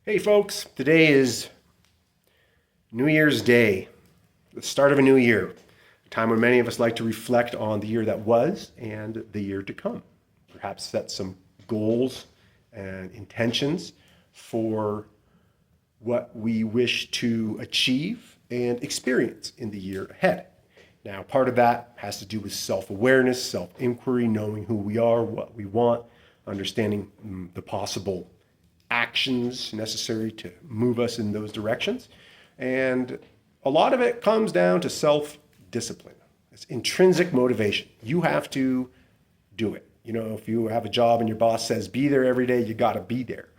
Hey folks, today is New Year's Day, the start of a new year, a time when many of us like to reflect on the year that was and the year to come. Perhaps set some goals and intentions for what we wish to achieve and experience in the year ahead. Now, part of that has to do with self-awareness, self-inquiry, knowing who we are, what we want, understanding the possible actions necessary to move us in those directions. And a lot of it comes down to self-discipline. It's intrinsic motivation. You have to do it. If you have a job and your boss says be there every day, you got to be there.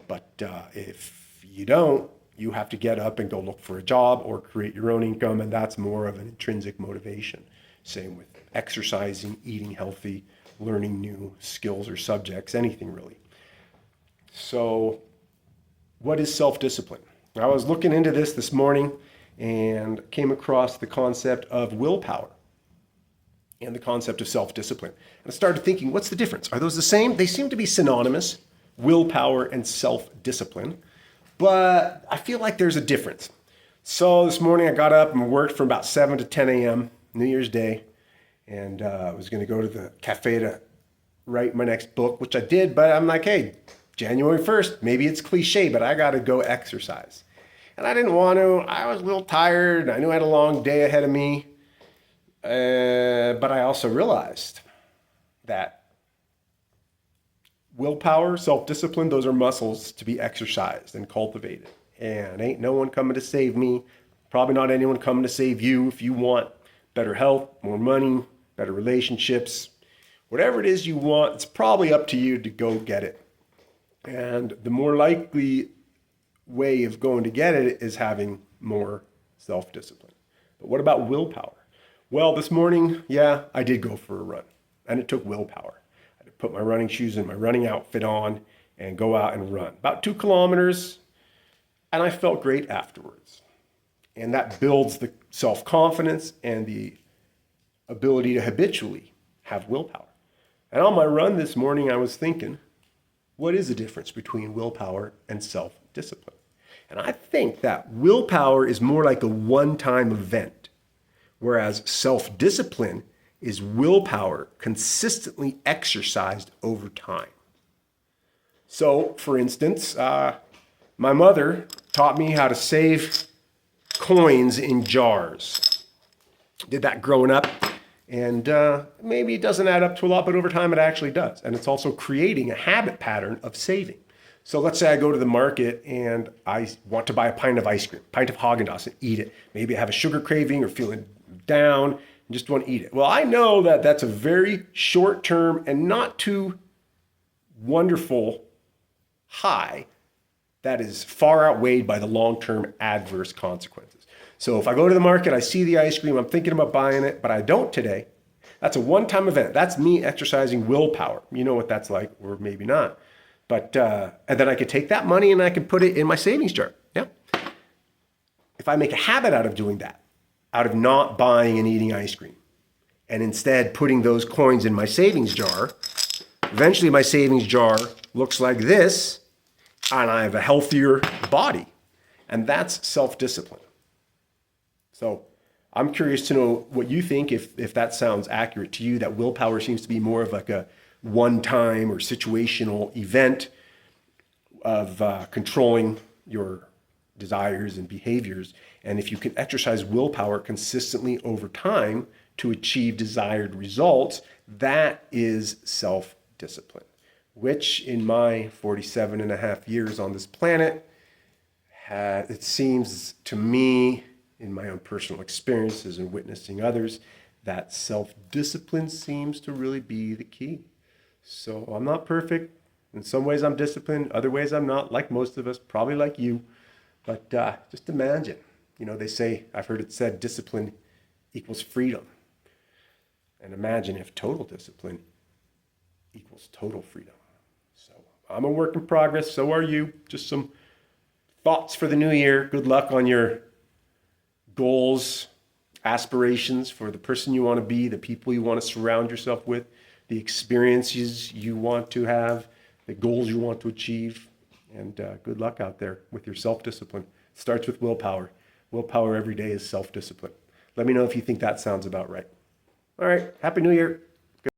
But if you don't, you have to get up and go look for a job or create your own income, and that's more of an intrinsic motivation. Same with exercising, eating healthy, learning new skills or subjects, anything really. So, what is self-discipline? I was looking into this morning and came across the concept of willpower and the concept of self-discipline. And I started thinking, what's the difference? Are those the same? They seem to be synonymous, willpower and self-discipline, but I feel like there's a difference. So this morning I got up and worked from about 7 to 10 a.m., New Year's Day, and I was going to go to the cafe to write my next book, which I did, but I'm like, hey, January 1st, maybe it's cliche, but I got to go exercise. And I didn't want to. I was a little tired. I knew I had a long day ahead of me. But I also realized that willpower, self-discipline, those are muscles to be exercised and cultivated. And ain't no one coming to save me. Probably not anyone coming to save you if you want better health, more money, better relationships. Whatever it is you want, it's probably up to you to go get it. And the more likely way of going to get it is having more self-discipline. But what about willpower? Well, this morning, I did go for a run, and it took willpower. I had to put my running shoes and my running outfit on and go out and run. About 2 kilometers, and I felt great afterwards. And that builds the self-confidence and the ability to habitually have willpower. And on my run this morning, I was thinking, what is the difference between willpower and self-discipline? And I think that willpower is more like a one-time event, whereas self-discipline is willpower consistently exercised over time. So, for instance, my mother taught me how to save coins in jars. Did that growing up. And maybe it doesn't add up to a lot, but over time it actually does. And it's also creating a habit pattern of saving. So let's say I go to the market and I want to buy a pint of ice cream, pint of Haagen-Dazs, and eat it. Maybe I have a sugar craving or feeling down and just want to eat it. Well, I know that that's a very short-term and not too wonderful high that is far outweighed by the long-term adverse consequences. So if I go to the market, I see the ice cream, I'm thinking about buying it, but I don't today. That's a one-time event. That's me exercising willpower. You know what that's like, or maybe not. But and then I could take that money and I could put it in my savings jar. Yeah. If I make a habit out of doing that, out of not buying and eating ice cream, and instead putting those coins in my savings jar, eventually my savings jar looks like this, and I have a healthier body. And that's self-discipline. So I'm curious to know what you think, if that sounds accurate to you, that willpower seems to be more of like a one-time or situational event of controlling your desires and behaviors. And if you can exercise willpower consistently over time to achieve desired results, that is self-discipline, which in my 47 and a half years on this planet, it seems to me, in my own personal experiences and witnessing others, that self-discipline seems to really be the key. So I'm not perfect. In some ways I'm disciplined, other ways I'm not, like most of us, probably like you. But just imagine, they say, I've heard it said, discipline equals freedom. And imagine if total discipline equals total freedom. So I'm a work in progress, so are you. Just some thoughts for the new year. Good luck on your goals, aspirations for the person you want to be, the people you want to surround yourself with, the experiences you want to have, the goals you want to achieve. And good luck out there with your self-discipline. Starts with willpower. Willpower every day is self-discipline. Let me know if you think that sounds about right. All right. Happy New Year.